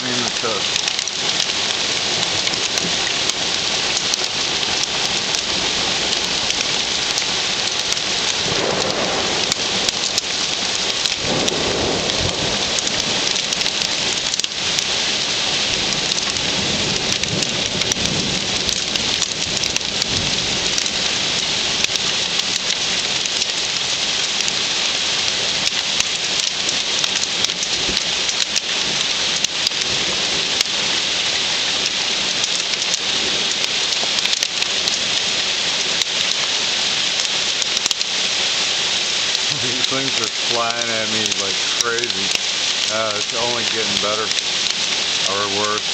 me in the tusk. These things are flying at me like crazy. It's only getting better or worse.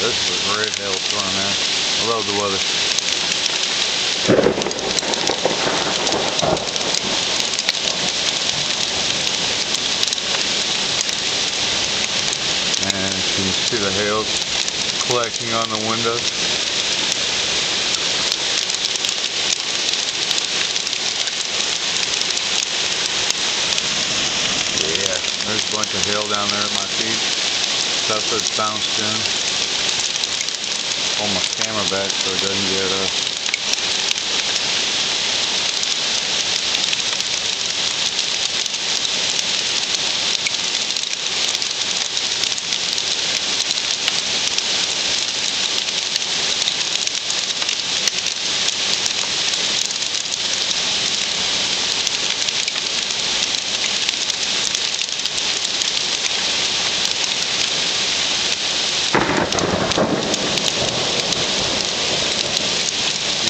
This is a great hailstorm, man. I love the weather. And you can see the hail collecting on the windows. Yeah, there's a bunch of hail down there at my feet. Stuff that's bounced in. Pull my camera back so it doesn't get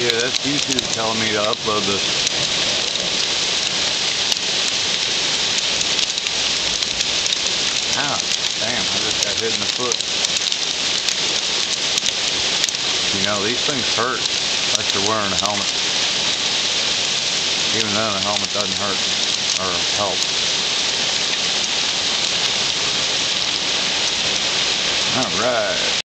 Yeah, that's YouTube telling me to upload this. Ah, damn, I just got hit in the foot. You know, these things hurt unless you're wearing a helmet. Even then, a helmet doesn't hurt or help. Alright.